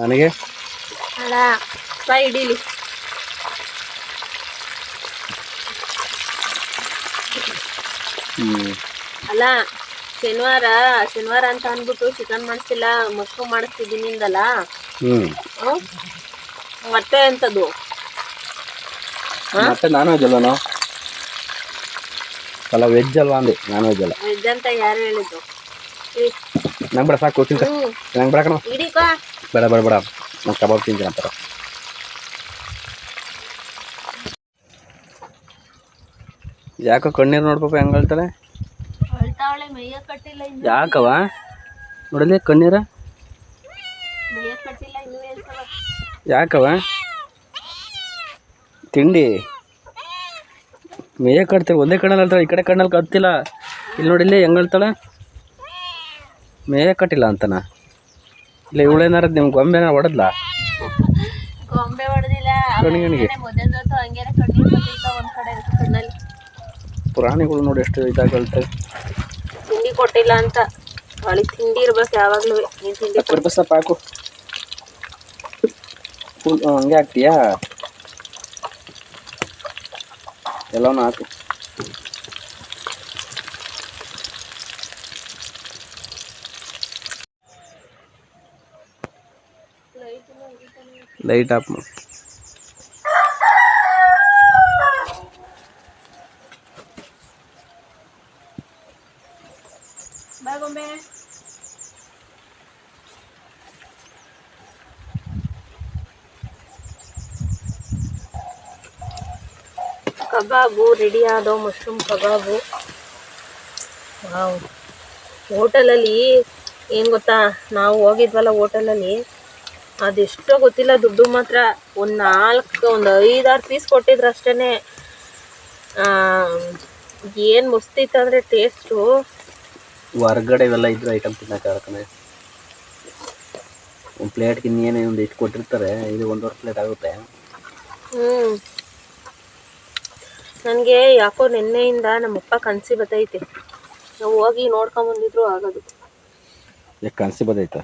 B: ನನಗೆ
A: ಅಲ್ಲ ಬಾ ಹಿಡೀಲಿ. ಅಲ್ಲ ಶನಿವಾರ ಅಂತ ಅಂದ್ಬಿಟ್ಟು ಚಿಕನ್ ಮಾಡಿಸ್ತಿಲ್ಲ, ಮೊಸರು ಮಾಡಿಸ್ತಿದ್ದೀನಿ ಇಂದಲ್ಲ. ಮತ್ತೆ ಎಂಥದ್ದು?
B: ಮತ್ತೆ ನಾನ್ ವೆಜ್ ಅಲ್ವಾ? ಅಲ್ಲ ವೆಜ್ ಅಲ್ವಾ ಅಂದೆ, ನಾನ್ ವೆಜ್ ಅಲ್ಲ.
A: ವೆಜ್ ಅಂತ ಯಾರು ಹೇಳಿದ್ದು?
B: ನಂಗೆ ಬೇಡ, ಸಾಕು ತಿಂತ. ನಂಗೆ ಬೇಡ ಕಣ, ಬೇಡ ಬೇಡ ಬೇಡ, ನಾನು ಕಬಾಬ್ ತಿಂತೀನಿ ಅಂತಾರ. ಯಾಕೋ ಕಣ್ಣೀರು ನೋಡ್ಪಾಪ ಹೆಂಗೆ ಹೇಳ್ತಾಳೆ. ಯಾಕವ ನೋಡಲಿ ಕಣ್ಣೀರ? ಯಾಕವ ತಿಂಡಿ ಮೇಯ ಕಟ್ತೀವಿ? ಒಂದೇ ಕಣ್ಣಲ್ಲಿ ಹೇಳ್ತಾಳೆ, ಈ ಕಡೆ ಕಣ್ಣಲ್ಲಿ ಕಟ್ತಿಲ್ಲ. ಇಲ್ಲಿ ನೋಡಿಲ್ಲಿ ಹೆಂಗೆ ಹೇಳ್ತಾಳೆ, ಮೇಯ ಕಟ್ಟಿಲ್ಲ ಅಂತನ. ಇಲ್ಲ ಇವಳೇನಾರ ನಿಮ್ಗೆ ಗೊಂಬೆನ ಹೊಡೆದ್ಲಾ?
A: ಗೊಂಬೆ ಹೊಡೆದಿಲ್ಲ,
B: ಕಣ್ಣಿಗೆ ಪ್ರಾಣಿಗಳು ನೋಡಿ ಎಷ್ಟು ಇದಾಗಿ ಹೇಳ್ತವೆ.
A: ತಿಂಡಿ ಕೊಟ್ಟಿಲ್ಲ ಅಂತ ಅವಳಿಗೆ ತಿಂಡಿ ಇರ್ಬೇಕು ಯಾವಾಗಲೂ. ನೀನು ತಿಂಡಿ
B: ಸ್ವಲ್ಪ ಹಾಕು, ಹಂಗೆ ಹಾಕ್ತೀಯಾ? ಎಲ್ಲವನ್ನೂ ಹಾಕು. ಲೈಟ್ ಆಫ್ ಮಾಡಿ.
A: ಕಬಾಬು ರೆಡಿ ಆದವು, ಮಶ್ರೂಮ್ ಕಬಾಬು. ವಾವ್. ಹೋಟೆಲಲ್ಲಿ ಏನು ಗೊತ್ತಾ, ನಾವು ಹೋಗಿದ್ವಲ್ಲ ಹೋಟೆಲಲ್ಲಿ, ಅದೆಷ್ಟೋ ಗೊತ್ತಿಲ್ಲ, ದುಡ್ಡು ಮಾತ್ರ ಒಂದು 5-6 ಪೀಸ್ ಕೊಟ್ಟಿದ್ರು ಅಷ್ಟೇ. ಏನು ಮಸ್ತಿತ್ತು ಅಂದರೆ ಟೇಸ್ಟು.
B: ಹೊರ್ಗಡೆ ಇವೆಲ್ಲ ಇದ್ರು ಐಟಮ್ ತಿನ್ನೋಕ್ಕಾಗತ್ತೆ. ಒಂದು ಪ್ಲೇಟ್ಗೆ ಇನ್ನೇನು ಒಂದು ಇಷ್ಟು ಕೊಟ್ಟಿರ್ತಾರೆ, ಇದು 1.5 ಪ್ಲೇಟ್ ಆಗುತ್ತೆ.
A: ನನಗೆ ಯಾಕೋ ನಿನ್ನೆಯಿಂದ ನಮ್ಮಪ್ಪ ಕನಸಿ ಬತ್ತೈತೆ. ನಾವು ಹೋಗಿ ನೋಡ್ಕೊಂಬಂದಿದ್ರು ಆಗೋದು.
B: ಯಾಕೆ ಕನಸಿ ಬದೈತಾ?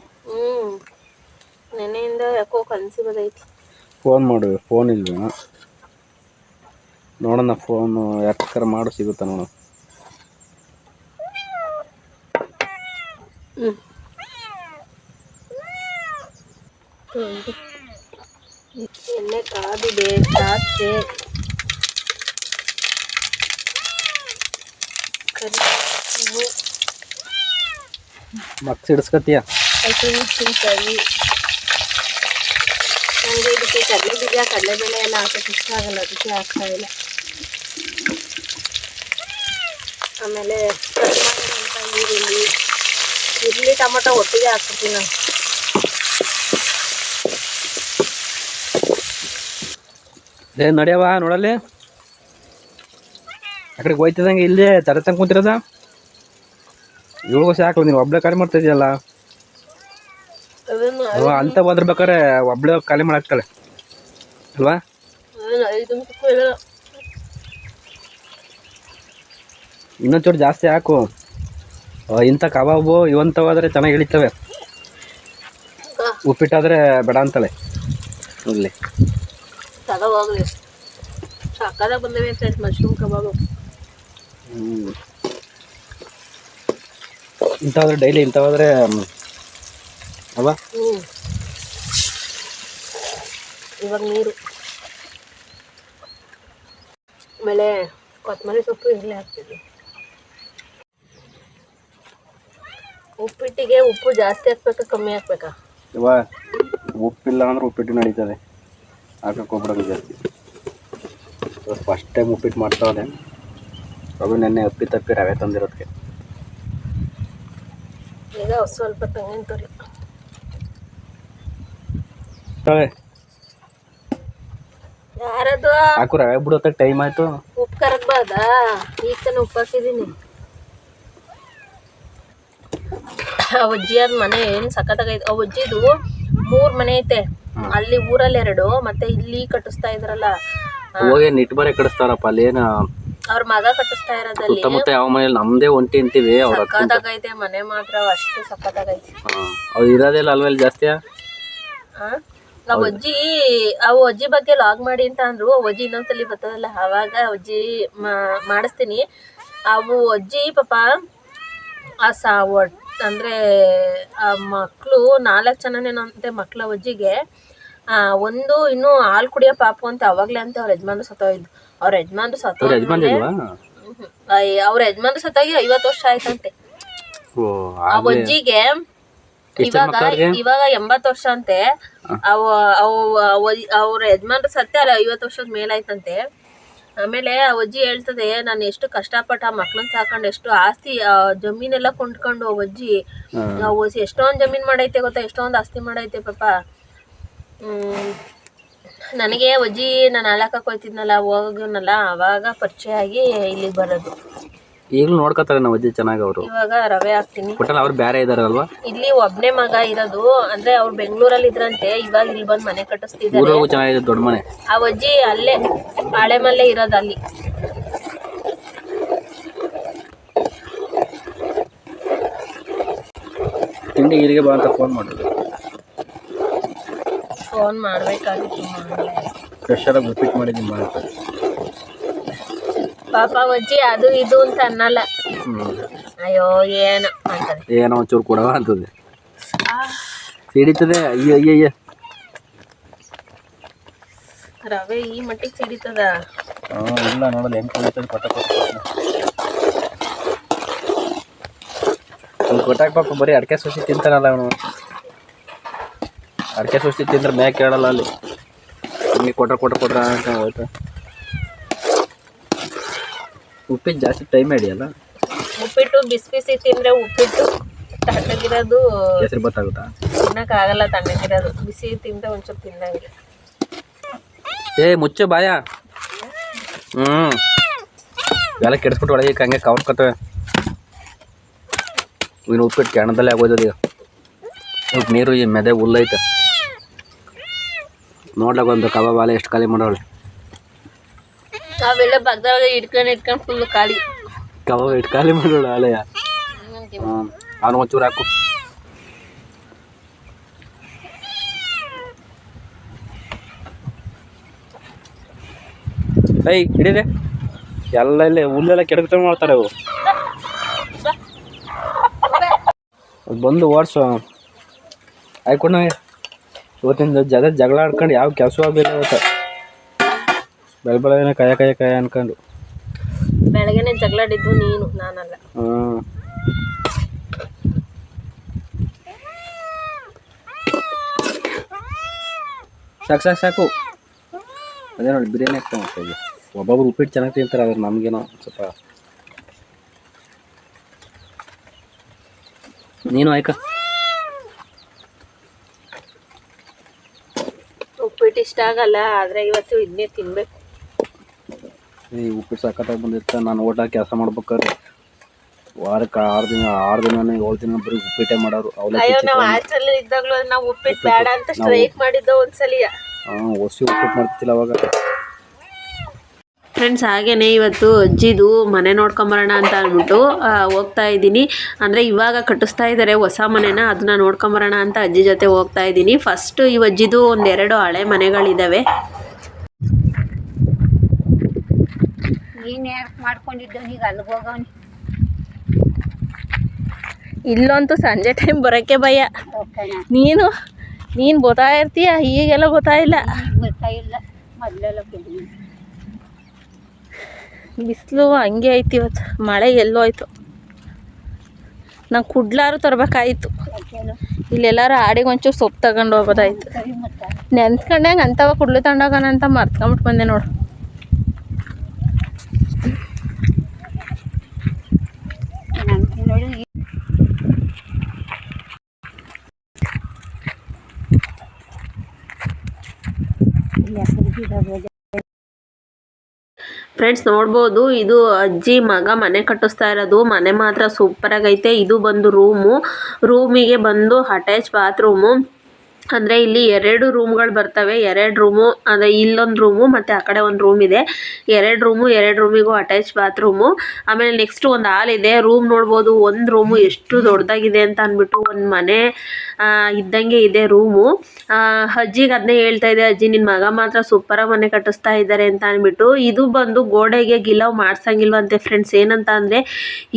A: ನೆನ್ನೆಯಿಂದ ಯಾಕೋ ಕನಸಿ ಬದೈತಿ.
B: ಫೋನ್ ಮಾಡು. ಫೋನ್ ಇಲ್ವಾ ನೋಡೋಣ. ಫೋನು ಯಾಕಾರ ಮಾಡು, ಸಿಗುತ್ತಾ ನೋಡು.
A: ಎಣ್ಣೆ ಕಾದಿದೆ, ಸಾಸಿವೆ, ಕರಿಬೇವು,
B: ಮತ್ತೆ ಸಿಡಿಸ್ಕತ್ತೀಯ?
A: ಹಸಿಮೆಣಸಿನ್ಕಾಯಿ. ನನಗೆ ಇದಕ್ಕೆ ಕಡಲೆ ಬೀಜ, ಕಡಲೆಬೇಳೆ ಎಲ್ಲ ಹಾಕೋಕ್ಕೆ ಇಷ್ಟ ಆಗಲ್ಲ, ಅದಕ್ಕೆ ಹಾಕ್ತಾ ಇಲ್ಲ. ಆಮೇಲೆ ಕಟ್ ಮಾಡಿರೋಂಥ ಈರುಳ್ಳಿ, ಟೊಮೊಟೊ ಒಟ್ಟಿಗೆ ಹಾಕ್ಬಿಡ್ತೀನಿ ನಾನು.
B: ನಡೆಯವ ನೋಡಲ್ಲಿ, ಆ ಕಡೆಗೆ ಹೋಯ್ತದಂಗೆ ಇಲ್ಲೇ ತರ ತಂಗೆ ಕುಂತಿರೋದ. 7 ವರ್ಷ ಹಾಕಲ್ಲ, ನೀನು ಒಬ್ಬಳೆ ಖಾಲಿ ಮಾಡ್ತಾ ಇದೆಯಲ್ಲ. ಅಂತ ಹೋದ್ರಬೇಕಾರೆ ಒಬ್ಬಳೆ ಖಾಲಿ ಮಾಡಾಕ್ತಾಳೆ ಅಲ್ವಾ? ಇನ್ನೊಂದು ಚೂರು ಜಾಸ್ತಿ ಹಾಕು. ಇಂಥ ಕಬಾಬು ಇವಂಥವಾದರೆ ಚೆನ್ನಾಗಿ ಇಳಿತವೆ. ಉಪ್ಪಿಟ್ಟಾದರೆ ಬೇಡ ಅಂತಾಳೆ. ಇಲ್ಲಿ
A: ತಗೋಗ್ಲಿ, ಸಕ್ಕದಾಗ ಬಂದವೆ ಫ್ರೆಂಡ್ಸ್ ಮಶ್ರೂಮ್ ಕಬಾಬು.
B: ಇಂಥವಾದ್ರೆ ಡೈಲಿ ಇಂಥವಾದ್ರೆ ಅಲ್ವಾ?
A: ಇವಾಗ ನೀರು, ಆಮೇಲೆ ಕೊತ್ತಂಬರಿ ಸೊಪ್ಪು ಇರಲಿ ಹಾಕ್ತಿದ್ವಿ. ಉಪ್ಪಿಟ್ಟಿಗೆ ಉಪ್ಪು ಜಾಸ್ತಿ ಹಾಕ್ಬೇಕಾ ಕಮ್ಮಿ ಹಾಕ್ಬೇಕಾ?
B: ಇವಾಗ ಉಪ್ಪಿಲ್ಲ ಅಂದ್ರೆ ಉಪ್ಪಿಟ್ಟು ನಡೀತದೆ, ಹಾಕಕ್ಕೆ ಹೋಗ್ಬಿಡೋದು ಜಾಸ್ತಿ. ಫಸ್ಟ್ ಟೈಮ್ ಉಪ್ಪಿಟ್ಟು ಮಾಡ್ತಾವೆ. ಅದು ನೆನ್ನೆ ತಪ್ಪಿ ರವೆ ತಂದಿರೋದಕ್ಕೆ.
A: ಈಗ ಸ್ವಲ್ಪ ತೆಂಗಿನ ತುರಿ ಯಾರದು
B: ಹಾಕು. ರವೆ ಬಿಡೋತ್ತ ಟೈಮ್ ಆಯ್ತು.
A: ಉಪ್ಪು ಕರಗ್ಬಾರ್ದಾ? ಈಗ ತಾನೆ ಉಪ್ಪು ಹಾಕಿದ್ದೀನಿ. ಆ ಅಜ್ಜಿಯದ ಮನೆ ಏನು ಸಖತ್ತಾಗೈತೆ. ಆ ಅಜ್ಜಿದು 3 ಮನೆ ಐತೆ. ಅಲ್ಲಿ ಊರಲ್ಲಿ 2, ಮತ್ತೆ ಇಲ್ಲಿ ಕಟ್ಟಿಸ್ತಾ ಇದ್ರಲ್ಲ,
B: ಹೋಗಿ ನಿಟ್ಬರೆ ಕಟ್ಟಿಸ್ತಾರಪ್ಪ ಅಲ್ಲಿ. ಏನು
A: ಅವ್ರ ಮಗ ಕಟ್ಟಿಸ್ತಾ ಇರೋದಲ್ಲಿ.
B: ಸುತ್ತಮುತ್ತ ಯಾವ ಮನೇಲಿ ನಮ್ದೇ ಒಂಟಿ ಅಂತೀವಿ. ಅವ್ರ
A: ಸಖತ್ತಾಗೈತೆ ಮನೆ ಮಾತ್ರ, ಅಷ್ಟು ಸಖತ್ತಾಗೈತೆ.
B: ಅವ್ರು ಇರೋದಿಲ್ಲ ಅಲ್ವೇಲಿ ಜಾಸ್ತಿ.
A: ಅವ್ ಅಜ್ಜಿ ಬಗ್ಗೆ ಲಾಗ್ ಮಾಡಿ ಅಂತ ಅಂದ್ರು. ಅಜ್ಜಿ ಇನ್ನೊಂದ್ಸಲಿ ಬರ್ತದಲ್ಲ, ಅವಾಗ ಅಜ್ಜಿ ಮಾಡಿಸ್ತೀನಿ. ಅವು ಅಜ್ಜಿ ಪಾಪ ಅಂದ್ರೆ ಆ ಮಕ್ಕಳು 4 ಜನನೇನಂತೆ ಮಕ್ಳು ಅಜ್ಜಿಗೆ. ಒಂದು ಇನ್ನೂ ಹಾಲು ಕುಡಿಯೋ ಪಾಪು ಅಂತ ಅವಾಗ್ಲೇ ಅಂತ ಅವ್ರ ಯಜಮಾನ್ರು ಸತ್ತೋಯ್ದು. ಅವ್ರ ಯಜಮಾನ್ರು ಸತ್ತೋಗಿ 50 ವರ್ಷ ಆಯ್ತಂತೆ. ಆ ಅಜ್ಜಿಗೆ ಇವಾಗ 80 ವರ್ಷ ಅಂತೆ. ಅವ್ರ ಯಜಮಾನ್ರು ಸತ್ತೆ ಅಲ್ಲ 50 ವರ್ಷದ ಮೇಲಾಯ್ತಂತೆ. ಆಮೇಲೆ ಆ ಅಜ್ಜಿ ಹೇಳ್ತದೆ, ನಾನು ಎಷ್ಟು ಕಷ್ಟಪಟ್ಟು ಆ ಮಕ್ಳನ್ನ ಸಾಕೊಂಡು, ಎಷ್ಟು ಆಸ್ತಿ ಜಮೀನೆಲ್ಲ ಕೊಂಡ್ಕೊಂಡು ಆ ಅಜ್ಜಿ ಎಷ್ಟೊಂದು ಜಮೀನ್ ಮಾಡೈತೆ ಗೊತ್ತಾ, ಎಷ್ಟೊಂದು ಆಸ್ತಿ ಮಾಡೈತೆ ಪಾಪ. ನನಗೆ ಅಜ್ಜಿ ನಾನು ಹಾಳಾಕಕ್ಕೆ ಹೋಯ್ತಿದ್ನಲ್ಲ, ಹೋಗೋನಲ್ಲ, ಅವಾಗ ಪರಿಚಯ ಆಗಿ ಇಲ್ಲಿಗೆ ಬರೋದು.
B: ಈಗಲೂ ನೋಡ್ಕೊತಾರೆ ನಮ್ಮ ಅಜ್ಜಿ ಚೆನ್ನಾಗಿ. ಅವರು
A: ಇವಾಗ ರವೆ ಹಾಕ್ತೀನಿ.
B: ಅವ್ರು ಬೇರೆ ಇದಾರಲ್ವಾ?
A: ಇಲ್ಲಿ ಒಬ್ನೇ ಮಗ ಇರೋದು, ಅಂದ್ರೆ ಅವ್ರು ಬೆಂಗಳೂರಲ್ಲಿ ಇದ್ರಂತೆ. ಇವಾಗ ಇಲ್ಲಿ ಬಂದು ಮನೆ ಕಟ್ಟಿಸ್ತಿದ್ದಾರೆ.
B: ಚೆನ್ನಾಗಿದೆ, ದೊಡ್ಡ ಮನೆ.
A: ಆ ಅಜ್ಜಿ ಅಲ್ಲೇ ಹಳೆ ಮಲ್ಲೆ ಇರೋದು ಅಲ್ಲಿ.
B: ತಿಂಡಿ ಇಲ್ಲಿಗೆ ಬಾ ಅಂತ ಫೋನ್ ಮಾಡಿದ್ರು.
A: ಫೋನ್ ಮಾಡ್ಬೇಕಾಗಿತ್ತು,
B: ಫ್ರೆಶ್ ಆಗಿ ಉಪ್ಪಿಟ್ಟು ಮಾಡಿದ್ದೀನಿ ಮಾಡ್ತಾರೆ.
A: ಪಾಪ ಅಜ್ಜಿ ಅದು ಇದು ಅಂತ ಅನ್ನಲ್ಲ. ಅಯ್ಯೋ ಏನೋ ಅಂತಾರೆ,
B: ಏನೋ ಒಂಚೂರು ಕೊಡವ ಅಂತದೆ, ಸಿಡಿತದೆ. ಅಯ್ಯೋ ಅಯ್ಯಯ್ಯ,
A: ರವೆ ಈ ಮಟ್ಟಿಗೆ ಸಿಡಿತದ.
B: ಇಲ್ಲ ನೋಡಲ್ಲ ಹೆಂಗೆ ಕುಡಿತದೆ ಗೊತ್ತಾಗ್ಬೇಕು. ಬರೀ ಅಡಿಕೆ ಸೂಸಿ ತಿಂತಾನಲ್ಲ ಅವನು. ಅಡಿಕೆ ಸೂಸಿ ತಿಂದ್ರೆ ಮ್ಯಾಗ ಕೇಳಲ್ಲ ಅಲ್ಲಿ. ಹಂಗೆ ಕೊಟ್ರ ಅಂತ ಹೋಯ್ತು. ಉಪ್ಪಿಟ್ಟು ಜಾಸ್ತಿ ಟೈಮ್ ಹಿಡಿಯಲ್ಲ.
A: ಉಪ್ಪಿಟ್ಟು ಬಿಸಿ ತಿಂದರೆ ಉಪ್ಪಿಟ್ಟು ತಣ್ಣಗಿರೋದು
B: ಹೆಸರು ಗೊತ್ತಾಗುತ್ತಾ?
A: ತಿನ್ನಕ್ಕಾಗಲ್ಲ. ತಣ್ಣಗಿರೋದು ಬಿಸಿ ತಿಂದರೆ ಒಂಚೂರು ತಿನ್ನಂಗೆ.
B: ಮುಚ್ಚೆ ಬಾಯ. ಎಲ್ಲ ಕೆಡಿಸ್ಬಿಟ್ಟು ಒಳಗೆ ಹಂಗೆ ಕವರ್ ಕಟ್ಟವೆ. ಇನ್ನು ಉಪ್ಪಿಟ್ಟು ಕೆಣದಲ್ಲೇ ಆಗೋಯ್ತದ. ಈಗ ಉಪ್ಪು ನೀರು ಈ ಮೆದೆ ಹುಲ್ಲೈತೆ. ನೋಡ್ಲಾಗ ಒಂದು ಕಬಾಬ್ ಆಲೆ ಎಷ್ಟು ಖಾಲಿ ಮಾಡೋಳೆ.
A: ಅವೆಲ್ಲ ಬಗ್ದಾಗ ಇಟ್ಕೊಂಡು ಫುಲ್ ಖಾಲಿ.
B: ಕಬಾಬ್ ಎಷ್ಟು ಖಾಲಿ ಮಾಡೋಳು ಆಲೆಯ. ಅವನು ಒಂಚೂರು ಹಾಕು. ಹಿಡೀರಿ. ಎಲ್ಲ ಇಲ್ಲಿ ಹುಲ್ಲೆಲ್ಲ ಕೆಡಕ್ತ ಮಾಡ್ತಾರೆ ಅವು. ಬಂದು ಓಡಿಸು ಆಯ್ಕೊಂಡು ಇವತ್ತಿನ ಜಗಳ ಆಡ್ಕೊಂಡು ಯಾವ ಕೆಲಸ ಆಗಲಿಲ್ಲ ಇವತ್ತು. ಬೆಳಬೆಳಗಿನ ಕಾಯ ಅನ್ಕೊಂಡು
A: ಬೆಳಗ್ಗೆನೆ ಜಗಳಾಡಿದ್ದು ನೀನು, ನಾನಲ್ಲ.
B: ಸಾಕು. ಅದೇ ನೋಡಿ ಬಿರಿಯಾನಿ ಆಗ್ತಾ ಮಾಡ್ತಾಯಿದ್ವಿ. ಒಬ್ಬೊಬ್ರು ಉಪ್ಪಿಟ್ಟು ಚೆನ್ನಾಗಿ ತಿಂತಾರೆ. ಆದ್ರೆ ನಮಗೇನೋ ಸ್ವಲ್ಪ. ನೀನು ಆಯ್ಕ
A: ಉಪ್ಪಿಟ್ಟು ಇಷ್ಟ ಆಗಲ್ಲ, ಆದರೆ ಇವತ್ತು ಇದನ್ನೇ ತಿನ್ಬೇಕು.
B: ಈ ಉಪ್ಪಿಟ್ಟು ಸಖತ್ತಾಗಿ ಬಂದಿರ್ತ. ನಾನು ಹೋಟೆಲ್ ಕೆಲಸ ಮಾಡ್ಬೇಕಾದ್ರೆ ವಾರಕ್ಕೆ 6 ದಿನ 7 ದಿನ ಬರೀ ಉಪ್ಪಿಟ್ಟೆ ಮಾಡೋರು.
A: ಅಯ್ಯೋ, ನಾವು ಹಾಸ್ಟೆಲ್ ಇದ್ದಾಗಲೂ ನಾವು ಉಪ್ಪಿಟ್ಟು ಬೇಡ ಅಂತ ಸ್ಟ್ರೈಕ್ ಮಾಡಿದ್ದೋ ಒಂದ್ಸಲಿ.
B: ಹೊಸಿ ಉಪ್ಪಿಟ್ಟು ಮಾಡ್ತಿಲ್ಲ ಅವಾಗ.
A: ಫ್ರೆಂಡ್ಸ್, ಹಾಗೇನೆ ಇವತ್ತು ಅಜ್ಜಿದು ಮನೆ ನೋಡ್ಕೊಂಬರೋಣ ಅಂತ ಅಂದ್ಬಿಟ್ಟು ಹೋಗ್ತಾ ಇದ್ದೀನಿ. ಅಂದರೆ ಇವಾಗ ಕಟ್ಟಿಸ್ತಾ ಇದ್ದಾರೆ ಹೊಸ ಮನೆನ, ಅದನ್ನ ನೋಡ್ಕೊಂಬರೋಣ ಅಂತ ಅಜ್ಜಿ ಜೊತೆ ಹೋಗ್ತಾ ಇದ್ದೀನಿ. ಫಸ್ಟು ಈ ಅಜ್ಜಿದು 1-2 ಹಳೆ ಮನೆಗಳಿದ್ದಾವೆ. ಇಲ್ಲಂತೂ ಸಂಜೆ ಟೈಮ್ ಬರೋಕ್ಕೆ ಭಯ. ನೀನು ಗೊತ್ತಾ ಇರ್ತೀಯ, ಈಗೆಲ್ಲ ಗೊತ್ತಾಯಿಲ್ಲ. ಬಿಸಿಲು ಹಂಗೆ ಐತಿ. ಇವತ್ತು ಮಳೆ ಎಲ್ಲೋ ಆಯಿತು. ನಂಗೆ ಕುಡ್ಲಾರು ತರಬೇಕಾಯ್ತು. ಇಲ್ಲೆಲ್ಲರೂ ಆಡಿಗೆ ಒಂಚೂರು ಸೊಪ್ಪು ತಗೊಂಡು ಹೋಗೋದಾಯ್ತು. ನೆನ್ಸ್ಕೊಂಡಂಗೆ ಅಂಥವ ಕುಡ್ಲು ತಗೊಂಡೋಗೋಣ ಅಂತ ಮರ್ತ್ಕೊಂಬಿಟ್ಟು ಬಂದೆ ನೋಡು. ಫ್ರೆಂಡ್ಸ್, ನೋಡ್ಬೋದು ಇದು ಅಜ್ಜಿ ಮಗ ಮನೆ ಕಟ್ಟಿಸ್ತಾ ಇರೋದು. ಮನೆ ಮಾತ್ರ ಸೂಪರಾಗೈತೆ. ಇದು ಬಂದು ರೂಮಿಗೆ ಬಂದು ಅಟ್ಯಾಚ್ ಬಾತ್ರೂಮು. ಅಂದರೆ ಇಲ್ಲಿ 2 ರೂಮ್ಗಳು ಬರ್ತವೆ. 2 ರೂಮು, ಅಂದರೆ ಇಲ್ಲೊಂದು ರೂಮು ಮತ್ತು ಆ ಕಡೆ ಒಂದು ರೂಮ್ ಇದೆ. 2 ರೂಮು, 2 ರೂಮಿಗೂ ಅಟ್ಯಾಚ್ ಬಾತ್ರೂಮು. ಆಮೇಲೆ ನೆಕ್ಸ್ಟ್ ಒಂದು ಹಾಲ್ ಇದೆ. ರೂಮ್ ನೋಡ್ಬೋದು. ಒಂದು ರೂಮು ಎಷ್ಟು ದೊಡ್ಡದಾಗಿದೆ ಅಂತ ಅಂದ್ಬಿಟ್ಟು ಒಂದು ಮನೆ ಇದ್ದಂಗೆ ಇದೆ ರೂಮು. ಅಜ್ಜಿಗೆ ಅದನ್ನೇ ಹೇಳ್ತಾ ಇದೆ, ಅಜ್ಜಿ ನಿನ್ನ ಮಗ ಮಾತ್ರ ಸೂಪರಾಗಿ ಮನೆ ಕಟ್ಟಿಸ್ತಾ ಇದ್ದಾರೆ ಅಂತ ಅಂದ್ಬಿಟ್ಟು. ಇದು ಬಂದು ಗೋಡೆಗೆ ಗಿಲವ್ ಮಾಡ್ಸಂಗಿಲ್ವಂತೆ ಫ್ರೆಂಡ್ಸ್. ಏನಂತ ಅಂದರೆ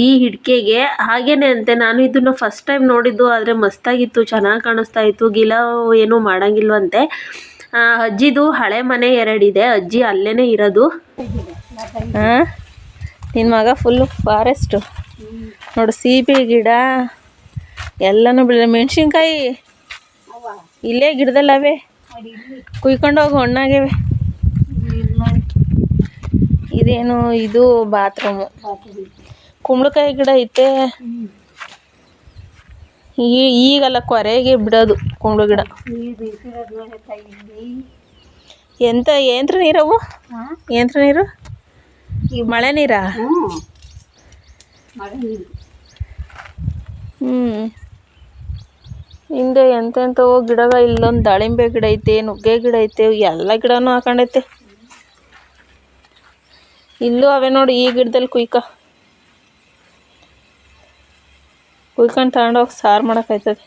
A: ಈ ಹಿಡ್ಕೆಗೆ ಹಾಗೇನೆ ಅಂತೆ. ನಾನು ಇದನ್ನು ಫಸ್ಟ್ ಟೈಮ್ ನೋಡಿದ್ದು, ಆದರೆ ಮಸ್ತಾಗಿತ್ತು, ಚೆನ್ನಾಗಿ ಕಾಣಿಸ್ತಾ ಇತ್ತು. ಗಿಲವ್ ಏನೂ ಮಾಡಂಗಿಲ್ವಂತೆ. ಅಜ್ಜಿದು ಹಳೆ ಮನೆ 2 ಇದೆ. ಅಜ್ಜಿ ಅಲ್ಲೇ ಇರೋದು. ನಿನ್ನ ಮಗ ಫುಲ್ಲು ಫಾರೆಸ್ಟು ನೋಡು. ಸೀಬೆ ಗಿಡ ಎಲ್ಲನೂ ಬೆಳೆ. ಮೆಣಸಿನ್ಕಾಯಿ ಇಲ್ಲೇ ಗಿಡದಲ್ಲವೇ, ಕುಯ್ಕೊಂಡು ಹೋಗಿ ಹಣ್ಣಾಗ್ಯವೆ. ಇದೇನು ಇದು ಬಾತ್ರೂಮು. ಕುಂಬಳಕಾಯಿ ಗಿಡ ಐತೆ. ಈಗಲ್ಲ ಕೊರೆಗೆ ಬಿಡೋದು ಕುಂಬಳ ಗಿಡ. ಏನ್ರ ನೀರವು? ಏನ್ರ ನೀರು? ಮಳೆ ನೀರಾ? ಹಿಂದೆ ಎಂತೆಂಥವು ಗಿಡಗಳು. ಇಲ್ಲೊಂದು ದಾಳಿಂಬೆ ಗಿಡ ಐತೆ, ನುಗ್ಗೆ ಗಿಡ ಐತೆ, ಎಲ್ಲ ಗಿಡನೂ ಹಾಕೊಂಡೈತೆ. ಇಲ್ಲೂ ಅವೇ ನೋಡಿ. ಈ ಗಿಡದಲ್ಲಿ ಕುಯ್ಕೊಂಡು ತಗೊಂಡೋಗಿ ಸಾರು ಮಾಡೋಕ್ಕಾಯ್ತದೆ.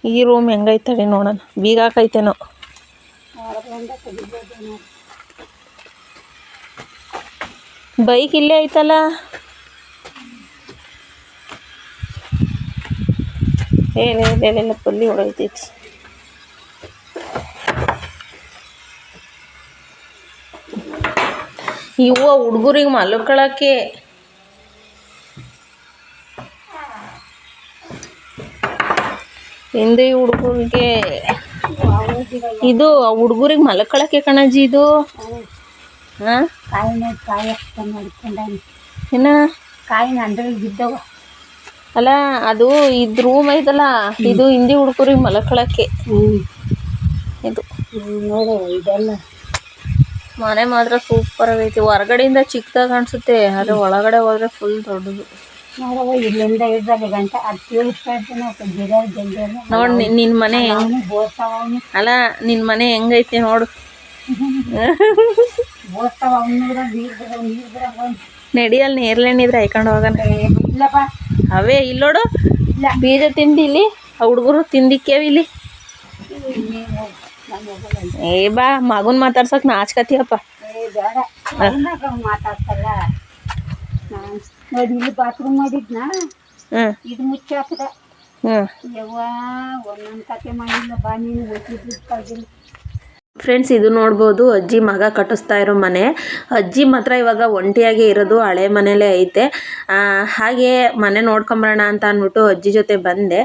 A: ಈ ರೂಮ್ ಹೆಂಗೈತಡಿ ನೋಡೋಣ. ಬೀಗ ಹಾಕೈತೇನೋ. ಬೈಕ್ ಇಲ್ಲೇ ಐತಲ್ಲ. ಏನೇನೆಲ್ಲ ಪಲ್ಲಿ ಹೊಡೈತೈತಿ. ಇವ ಹುಡುಗರಿಗೆ ಮಲ್ಕೊಳಕ್ಕೆ ಹಿಂದೆ ಹುಡುಗರಿಗೆ ಇದು ಹುಡುಗರಿಗೆ ಮಲ್ಕೊಳಕ್ಕೆ ಕಣಜ್ಜಿ ಇದು. ಹಾಂ ಏನ
C: ಕಾಯಿನ ಅಂದ್ರೆ ಬಿದ್ದವ.
A: ಅಲ್ಲ ಅದು ಇದು ರೂಮ್ ಐತಲ್ಲ, ಇದು ಹಿಂದಿ ಹುಡುಗರಿಗೆ ಮಲ್ಕೊಳಕ್ಕೆ. ಇದು
C: ನೋಡು ಇದೆಲ್ಲ
A: ಮನೆ ಮಾತ್ರ ಸೂಪರ್ ಆಗೈತಿ. ಹೊರಗಡೆಯಿಂದ ಚಿಕ್ಕದಾಗ ಕಾಣಿಸುತ್ತೆ, ಆದರೆ ಒಳಗಡೆ ಹೋದ್ರೆ ಫುಲ್ ದೊಡ್ಡದು.
C: ನೋಡವ ಇಲ್ಲಿಂದ ಹಿಡ್ದಲ್ಲಿ ಗಂಟ ಅದು ಕೇಳಿಸ್ತಾ ಇರ್ತಾನೆ ಗಿಡ ಜಲ್ದಿ
A: ನೋಡಿ ನಿನ್ನ ಮನೆ ಹೆಂಗ್
C: ಬೋರ್ತಾವ ಅವನು
A: ಅಲ್ಲ ನಿನ್ನ ಮನೆ ಹೆಂಗೈತಿ ನೋಡು.
C: ಬೋರ್ತಾವ ಅವನು ನೀರು ಬಿಡ
A: ನಡಿಯಲ್ಲಿ ನೇರ್ಲೆಣ್ಣಿದ್ರೆ ಹಾಕೊಂಡು ಹೋಗೋಣ.
C: ಇಲ್ಲಪ್ಪ
A: ಅವೇ ಇಲ್ಲೋಡು ಬೀಜ ತಿಂದು ಇಲ್ಲಿ ಹುಡುಗರು ತಿಂದಿಕ್ಕೇವಿ ಇಲ್ಲಿ. ಏ ಬಾ ಮಗನ್ ಮಾತಾಡ್ಸಕ್ ನಾಚ್ಕತಿಯಪ್ಪ.
C: ಬೇಡ ಮಾತಾಡ್ತಲ್ಲ. ನೋಡಿ ಇಲ್ಲಿ ಬಾತ್ರೂಮ್ ಮಾಡಿದ್ನ ಇದು ಮುಚ್ಚಾಕದ. ಯವ್ವ ಒಂದೊಂದು ಕತೆ ಮಾಡಿಲ್ಲ ಬಾ ನೀನು ಗೊತ್ತಿದ್ದು ಕಳ್ದಿಲ್ಲ.
A: ಫ್ರೆಂಡ್ಸ್ ಇದು ನೋಡ್ಬೋದು ಅಜ್ಜಿ ಮಗ ಕಟ್ಟಿಸ್ತಾ ಇರೋ ಮನೆ. ಅಜ್ಜಿ ಮಾತ್ರ ಇವಾಗ ಒಂಟಿಯಾಗೇ ಇರೋದು, ಹಳೆ ಮನೇಲೇ ಐತೆ. ಹಾಗೆ ಮನೆ ನೋಡ್ಕೊಂಬರೋಣ ಅಂತ ಅಂದ್ಬಿಟ್ಟು ಅಜ್ಜಿ ಜೊತೆ ಬಂದೆ.